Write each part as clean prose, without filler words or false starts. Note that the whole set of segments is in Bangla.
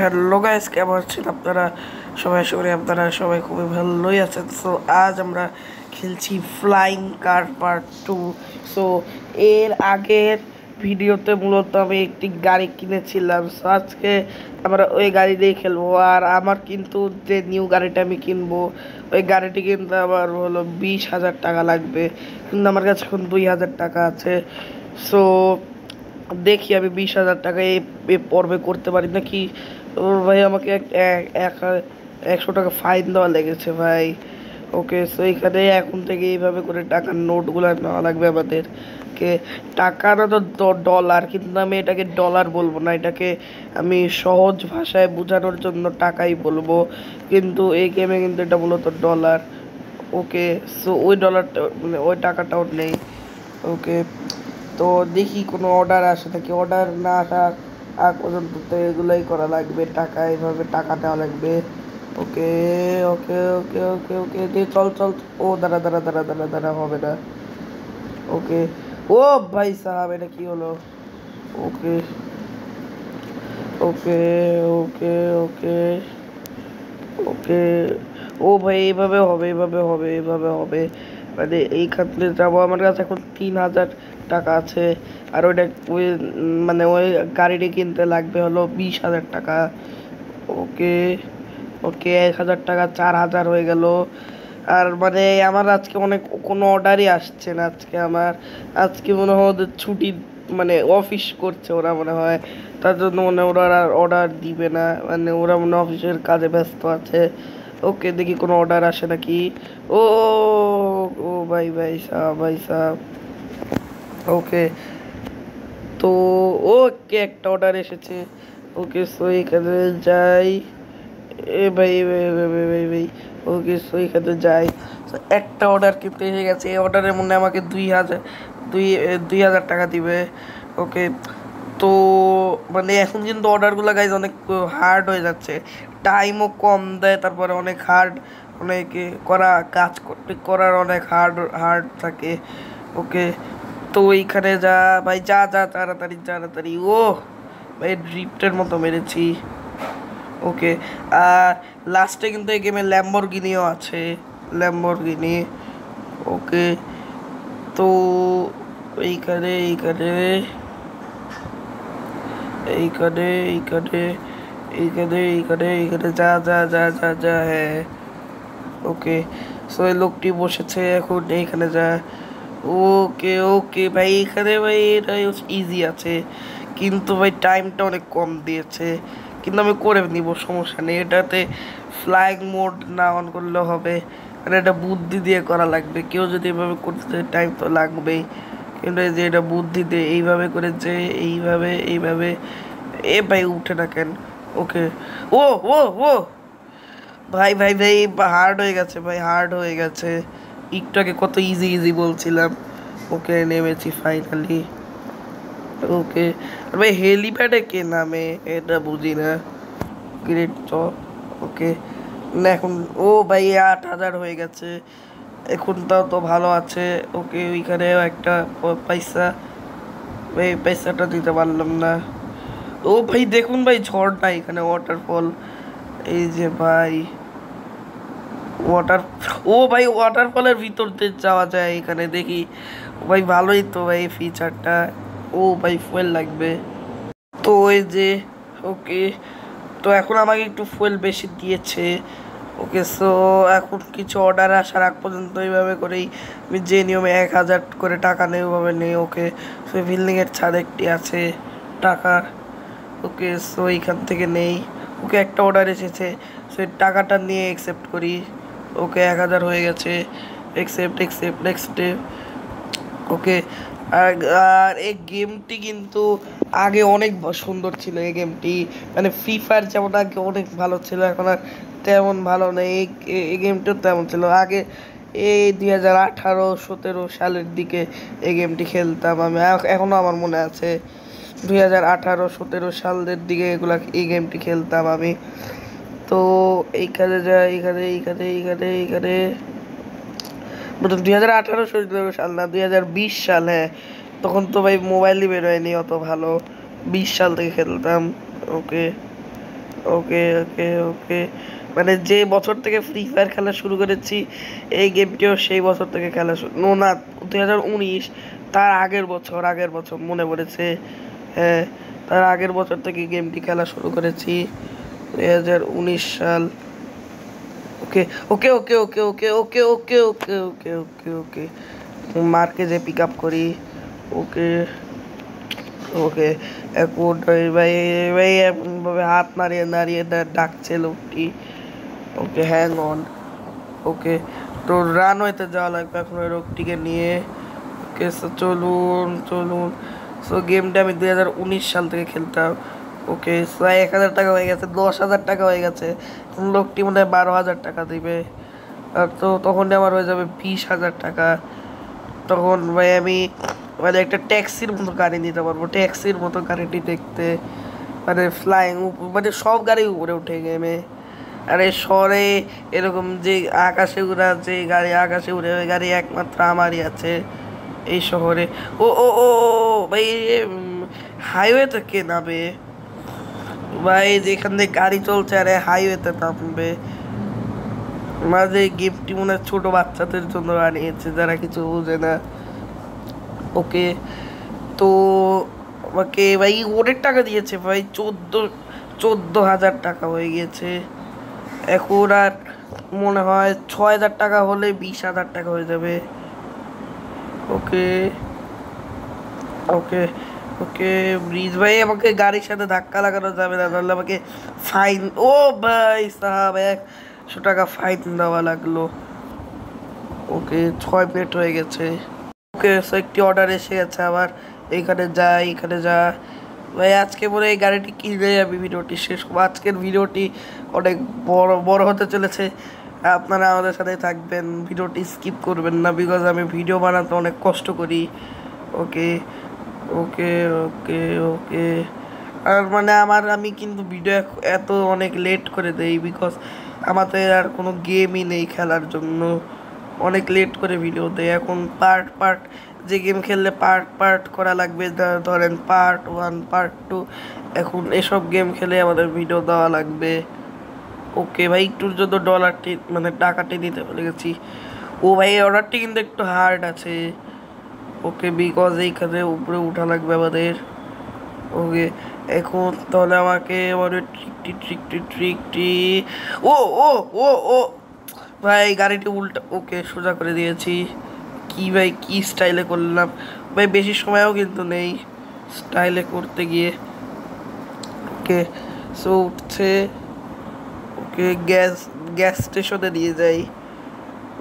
হ্যালো গাইস, কেমন আছেন আপনারা সবাই? আপনারা সবাই খুবই ভালোই আছেন। সো আজ আমরা খেলছি ফ্লাইং কার পার্ট 2। সো এর আগের ভিডিওতে মূলত আমি একটি গাড়ি কিনেছিলাম। সো আজকে আমরা ওই গাড়ি দিয়ে খেলবো। আর আমার কিন্তু যে নিউ গাড়িটা আমি কিনবো, ওই গাড়িটি কিনতে আমার হলো 20,000 টাকা লাগবে, কিন্তু আমার কাছে এখন 2,000 টাকা আছে। সো দেখি আমি 20,000 টাকা এই পর্বে করতে পারি নাকি। ওর ভাই আমাকে 100 টাকা ফাইন দেওয়া লেগেছে ভাই। ওকে, সো এখানে এখন থেকে এইভাবে করে টাকার নোটগুলো নেওয়া লাগবে আমাদেরকে। টাকাটা তো ডলার, কিন্তু আমি এটাকে ডলার বলবো না, এটাকে আমি সহজ ভাষায় বোঝানোর জন্য টাকাই বলবো, কিন্তু এই গেমে কিন্তু এটা মূলত ডলার। ওকে, সো ওই ডলারটা মানে ওই টাকাটাও নেই। ওকে, তো দেখি কোনো অর্ডার আসে নাকি। অর্ডার না আসার আগ পর্যন্ত তো এগুলোই করা লাগবে, টাকা এইভাবে টাকা নেওয়া লাগবে। ওকে ওকে ওকে ওকে ওকে দিয়ে চল চল। ও দাঁড়া দাঁড়া দাঁড়া দাঁড়া দাঁড়া, হবে না। ওকে, ও ভাই সাহাব, এটা কি হলো? ওকে ওকে ওকে ওকে ওকে, ও ভাই এইভাবে হবে, এইভাবে হবে, এইভাবে হবে। মানে এইখান থেকে যাবো। আমার কাছে এখন 3,000 টাকা আছে। আর ওইটা ওই মানে ওই গাড়িটি কিনতে লাগবে হলো 20,000 টাকা। ওকে ওকে, 1,000 টাকা 4,000 হয়ে গেল। আর মানে আমার আজকে অনেক কোনো অর্ডারই আসছে না। আজকে মনে হয় ওদের ছুটি, মানে অফিস করছে ওরা মনে হয়, তার জন্য মনে হয় ওরা আর অর্ডার দিবে না, মানে ওরা মনে হয় অফিসের কাজে ব্যস্ত আছে। ওকে, দেখি কোনো অর্ডার আসে নাকি। ও ও ভাই ভাই সাহ, ভাই সাহ। ওকে, তো ওকে একটা অর্ডার এসেছে। ওকে, সো এখানে যাই। এ ভাই ভাই ভাই ভাই ভাই ভাই। ওকে, সো এখানে যাই। তো একটা অর্ডার কিন্তু এসে গেছে। এই অর্ডারের মধ্যে আমাকে 2,000 টাকা দিবে। ওকে, তো মানে এখন কিন্তু অর্ডারগুলো গাইজ অনেক হার্ড হয়ে যাচ্ছে, টাইমও কম দেয়, তারপরে অনেক হার্ড, অনেক কাজ করতে করার অনেক হার্ড হার্ড থাকে। ওকে, তো এইখানে যা ভাই, যা যা তাড়াতাড়ি তাড়াতাড়ি। ও ভাই, ড্রিফটের মতো মেরেছি। ওকে, আর লাস্টে কিন্তু এই গেমে ল্যাম্বরগিনিও আছে, ল্যাম্বরগিনি। ওকে, তো এইখানে এইখানে এইখানে এইখানে এইখানে এইখানে এইখানে যা যা যা যা যা, হ্যাঁ। ওকে, সো এই লোকটি বসেছে এখন, এইখানে যা। ওকে ওকে ভাই, এখানে ভাই এটা ইজি আছে, কিন্তু ভাই টাইমটা অনেক কম দিয়েছে, কিন্তু আমি করে নিব, সমস্যা নেই। এটাতে ফ্লাইং মোড না অন করলেও হবে, মানে এটা বুদ্ধি দিয়ে করা লাগবে। কেউ যদি এভাবে করতে টাইম তো লাগবেই, কিন্তু এই যে এটা বুদ্ধি দিয়ে এইভাবে করে, যে এইভাবে এইভাবে। এ ভাই উঠে না কেন? ওকে, ও ও ও ভাই ভাই ভাই, হার্ড হয়ে গেছে ভাই, হার্ড হয়ে গেছে। একটু আগে কত ইজি ইজি বলছিলাম। ওকে, নেমেছি ফাইনালি। ওকে, আর ভাই হেলিপ্যাডে কে নামে এটা বুঝি না। গ্রেট চ। ওকে, না এখন, ও ভাই 8,000 হয়ে গেছে এখন, তাও তো ভালো আছে। ওকে, ওইখানেও একটা পয়সা, ভাই পয়সাটা দিতে পারলাম না। ও ভাই দেখুন ভাই, ঝড়টা এখানে, ওয়াটারফল, এই যে ভাই ওয়াটার, ও ভাই ওয়াটারফলের ভিতর দিয়ে যাওয়া যায় এখানে, দেখি। ভাই ভালোই তো ভাই ফিচারটা। ও ভাই ফুয়েল লাগবে তো, ওই যে। ওকে, তো এখন আমাকে একটু ফুয়েল বেশি দিয়েছে। ওকে, সো এখন কিছু অর্ডার আসার আগ পর্যন্ত এইভাবে করেই আমি যে নিয়মে 1,000 করে টাকা নেই ওভাবে নেই। ওকে, সো বিল্ডিংয়ের ছাদ একটি আছে টাকার। ওকে, সো এইখান থেকে নেই। ওকে, একটা অর্ডার এসেছে, সো টাকাটা নিয়ে অ্যাকসেপ্ট করি। ওকে, 1,000 হয়ে গেছে। Accept accept next day. Okay, আর আর এই গেমটি কিন্তু আগে অনেক সুন্দর ছিল। এই গেমটি মানে ফ্রি ফায়ার যেমন আগে অনেক ভালো ছিল, এখন আর তেমন ভালো নেই। এই গেমটিও তেমন ছিল আগে। এই 2018-17 সালের দিকে এই গেমটি খেলতাম আমি, এখনও আমার মনে আছে। 2018-17 সালের দিকে এই গেমটি খেলতাম আমি। তো এইখানে যা, এইখানে এইখানে এইখানে এইখানে 2018 সাল না, 2020 সাল, হ্যাঁ। তখন তো ভাই মোবাইলই বেরোয়নি অত ভালো, 20 সাল থেকে খেলতাম। ওকে, ওকে ওকে ওকে, মানে যে বছর থেকে ফ্রি ফায়ার খেলা শুরু করেছি এই গেমটিও সেই বছর থেকে খেলা শুরু, না 2019, তার আগের বছর মনে পড়েছে। হ্যাঁ, তার আগের বছর থেকে গেমটি খেলা শুরু করেছি, 2019 সাল। ওকে ওকে ওকে ওকে ওকে ওকে ওকে ওকে ওকে ওকে ওকে, মার্কে যে পিক আপ করি। ওকে ওকে, এখন ভাই ভাই ভাই এমনভাবে হাত নাড়িয়ে নাড়িয়ে ডাকছে লোকটি। ওকে হ্যাং অন। ওকে, তো রানওয়েতে যাওয়া লাগবে এখন ওই লোকটিকে নিয়ে। ওকে সো চলুন চলুন। সো গেমটা আমি 2019 সাল থেকে খেলতাম। ওকে সো 1,000 টাকা হয়ে গেছে, 10,000 টাকা হয়ে গেছে, লোকটি মনে হয় 12,000 টাকা দিবে। আর তো তখন আমার হয়ে যাবে 20,000 টাকা। তখন ভাই আমি মানে একটা ট্যাক্সির মতো গাড়ি নিতে পারবো, ট্যাক্সির মতো গাড়িটি দেখতে, মানে ফ্লাইং, মানে সব গাড়ি উপরে উঠে গেমে। আর এই শহরে এরকম যে আকাশে উড়া, যে গাড়ি আকাশে উড়ে, ওই গাড়ি একমাত্র আমারই আছে এই শহরে। ও ও ও ও, ভাই হাইওয়েতে কে নামে ভাই? যেখান দিয়ে গাড়ি চলছে আরে হাইওয়েতে নামবে? মাঝে গেমটি মনে হয় ছোট বাচ্চাদের জন্য বানিয়েছে যারা কিছু বোঝে না। ওকে, তো আমাকে ভাই অনেক টাকা দিয়েছে ভাই, 14,000 টাকা হয়ে গেছে। এখন আর মনে হয় 6,000 টাকা হলে 20,000 টাকা হয়ে যাবে। ওকে ওকে ওকে, ব্রিজ ভাই আমাকে গাড়ির সাথে ধাক্কা লাগানো যাবে না, নাহলে আমাকে ফাইন, ও ভাই সাহাব 100 টাকা ফাইন দেওয়া লাগলো। ওকে 6 মিনিট হয়ে গেছে। ওকে সো একটি অর্ডার এসে গেছে আবার, এইখানে যা এইখানে যা। ভাই আজকে মনে হয় এই গাড়িটি কিনে আমি ভিডিওটি শেষ করবো। আজকের ভিডিওটি অনেক বড় বড় হতে চলেছে, আপনারা আমাদের সাথে থাকবেন, ভিডিওটি স্কিপ করবেন না, বিকজ আমি ভিডিও বানাতে অনেক কষ্ট করি। ওকে ওকে ওকে ওকে, আর মানে আমি কিন্তু ভিডিও এত অনেক লেট করে দেই, বিকজ আমাদের আর কোনো গেমই নেই খেলার জন্য, অনেক লেট করে ভিডিও দেয়। এখন পার্ট পার্ট, যে গেম খেললে পার্ট পার্ট করা লাগবে, ধরেন পার্ট 1 পার্ট 2, এখন এসব গেম খেলে আমাদের ভিডিও দেওয়া লাগবে। ওকে ভাই একটুর জন্য ডলারটি মানে টাকাটি দিতে ভুলে গেছি। ও ভাই এই অর্ডারটি কিন্তু একটু হার্ড আছে। ওকে বিকজ এইখানে উপরে উঠা লাগবে আমাদের। ওকে এখন তাহলে আমাকে আমার ট্রিকটি, ও ও ও ও ভাই গাড়িটি উল্টা, ওকে সোজা করে দিয়েছি। কি ভাই কি স্টাইলে করলাম ভাই, বেশি সময়ও কিন্তু নেই স্টাইলে করতে গিয়ে। ওকে সো উঠছে। ওকে গ্যাস গ্যাস স্টেশনে দিয়ে যাই।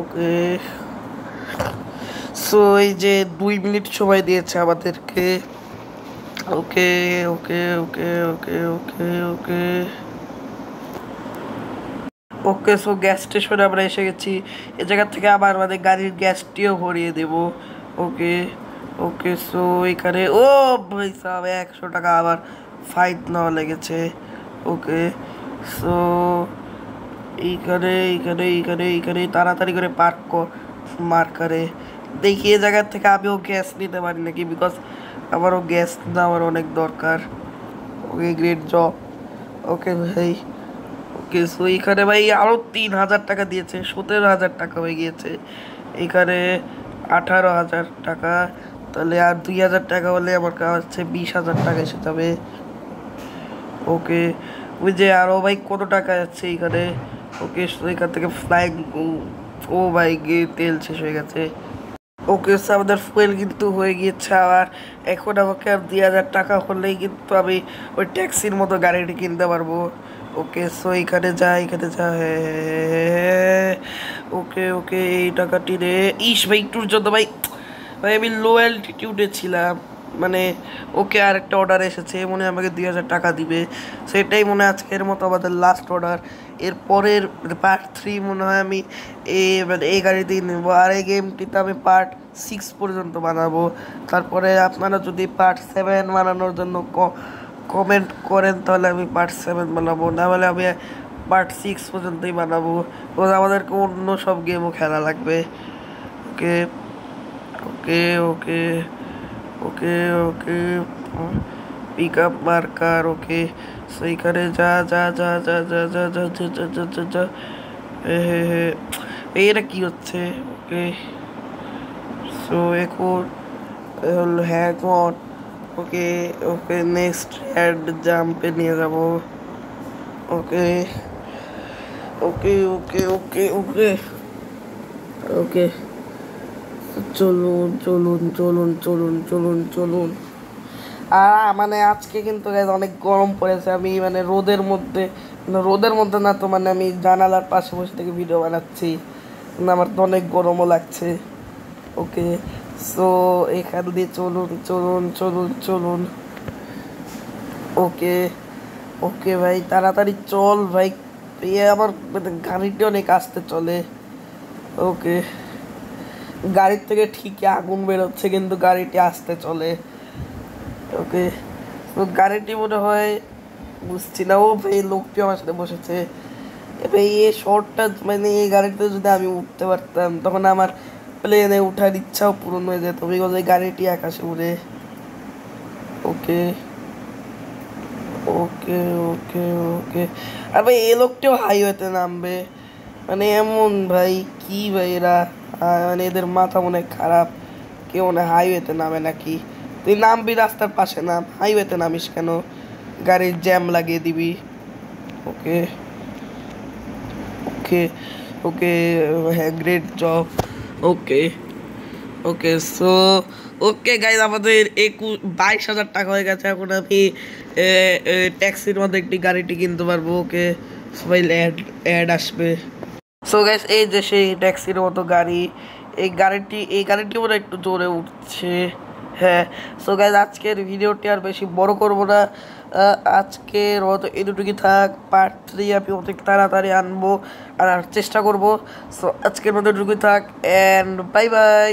ওকে সো এই যে 2 মিনিট সময় দিয়েছে আমাদেরকে। ওকে ওকে ওকে ওকে ওকে ওকে ওকে সো গ্যাস স্টেশনে আমরা এসে গেছি। এ জায়গা থেকে আবার আমাদের গাড়ির গ্যাসটিও ভরিয়ে দেব। ওকে ওকে সো এখানে, ও ভাই সাহেব 100 টাকা আবার ফাইন নেওয়া লেগেছে। ওকে সো এইখানে এইখানে এইখানে এইখানে তাড়াতাড়ি করে পার্ক কর মার্কারে। দেখি এ জায়গার থেকে আমিও গ্যাস নিতে পারি নাকি, বিকজ আমারও গ্যাস নেওয়ার অনেক দরকার। Okay great job. ওকে ভাই ওকে সো এখানে ভাই আরও 3,000 টাকা দিয়েছে, 17,000 টাকা হয়ে গিয়েছে। এখানে 18,000 টাকা, তাহলে আর 2,000 টাকা হলে আমার কাছে 20,000 টাকা এসে যাবে। ওকে ওই যে আরও ভাই কত টাকা যাচ্ছে এখানে। ওকে এখান থেকে ফ্লাইং, ও ভাই গিয়ে তেল শেষ হয়ে গেছে। ওকে আমাদের ফুয়েল কিন্তু হয়ে গিয়েছে আবার। এখন আমাকে আর 2,000 টাকা হলেই কিন্তু আমি ওই ট্যাক্সির মতো গাড়িটি কিনতে পারবো। ওকে সো এখানে যা এখানে যা, হ্যাঁ ওকে ওকে এই টাকাটি রে। ইস ভাই একটুর জন্য ভাই, ভাই আমি লো অ্যালটিটিউডে ছিলাম মানে। ওকে আর একটা অর্ডার এসেছে, মনে হয় আমাকে 2,000 টাকা দিবে, সেটাই মনে হয় আজকের মতো আমাদের লাস্ট অর্ডার। এরপরের পার্ট 3 মনে হয় আমি মানে এই গাড়িতেই নেবো, আর এই গেমটিতে আমি পার্ট 6 পর্যন্ত বানাবো। তারপরে আপনারা যদি পার্ট 7 বানানোর জন্য কমেন্ট করেন তাহলে আমি পার্ট 7 বানাবো, না হলে আমি পার্ট 6 পর্যন্তই বানাবো। তো আমাদেরকে অন্য সব গেমও খেলা লাগবে। ওকে ওকে ওকে ওকে ওকে পিক আপ মার্কার ওকে। সো এখানে যা যা যা যা যা যা যা যা যা যা যা যা এটা কি হচ্ছে? ওকে সো এখন hang on. Okay okay next ad জাম্পে নিয়ে যাব। ওকে ওকে ওকে ওকে ওকে ওকে চলুন চলুন চলুন চলুন চলুন চলুন। আর মানে আজকে কিন্তু অনেক গরম পড়েছে। আমি মানে রোদের মধ্যে না তো, মানে আমি জানালার পাশে বসে থেকে ভিডিও বানাচ্ছি, আমার তো অনেক গরমও লাগছে। ওকে সো এখান দিয়ে চলুন চলুন চলুন চলুন। ওকে ওকে ভাই তাড়াতাড়ি চল ভাই, আমার গাড়িটি অনেক আস্তে চলে। ওকে গাড়ির থেকে ঠিকই আগুন বেরোচ্ছে কিন্তু গাড়িটি আস্তে চলে। ওকে তো গাড়িটি মনে হয় বুঝছি না। ও ভাই লোকটি আমার সাথে বসেছে। ভাই এই শর্টটা মানে এই গাড়িতে যদি আমি উঠতে পারতাম তখন আমার প্লেনে ওঠার ইচ্ছাও পূরণ হয়ে যেত, বিকজ এই গাড়িটি আকাশে উড়ে। ওকে ওকে ওকে ওকে আর ভাই এই লোকটিও হাইওয়েতে নামবে, মানে এমন ভাই কি ভাই এরা, মানে এদের মাথা মনে হয় খারাপ। কেউ মনে হাইওয়েতে নামে নাকি? তুই নামবি রাস্তার পাশে নাম, হাইওয়েতে নামিস কেন? গাড়ির জ্যাম লাগিয়ে দিবি। ওকে ওকে ওকে হ্যাঁ গ্রেট জব। ওকে ওকে সো ওকে গাইজ আমাদের 22,000 টাকা হয়ে গেছে। এখন আমি ট্যাক্সির মধ্যে একটি গাড়িটি কিনতে পারবো। ওকে সবাই অ্যাড আসবে। সো গাইজ এই যে সেই ট্যাক্সির মতো গাড়ি, এই গাড়িটি ওরা একটু জোরে উঠছে। হ্যাঁ সো গাইজ আজকের ভিডিওটি আর বেশি বড় করব না, আজকের মতো এটুকুই থাক। পার্ট 3 আমি অনেক তাড়াতাড়ি আনবো আর চেষ্টা করব। সো আজকের মতো এটুকুই থাক, অ্যান্ড বাই বাই।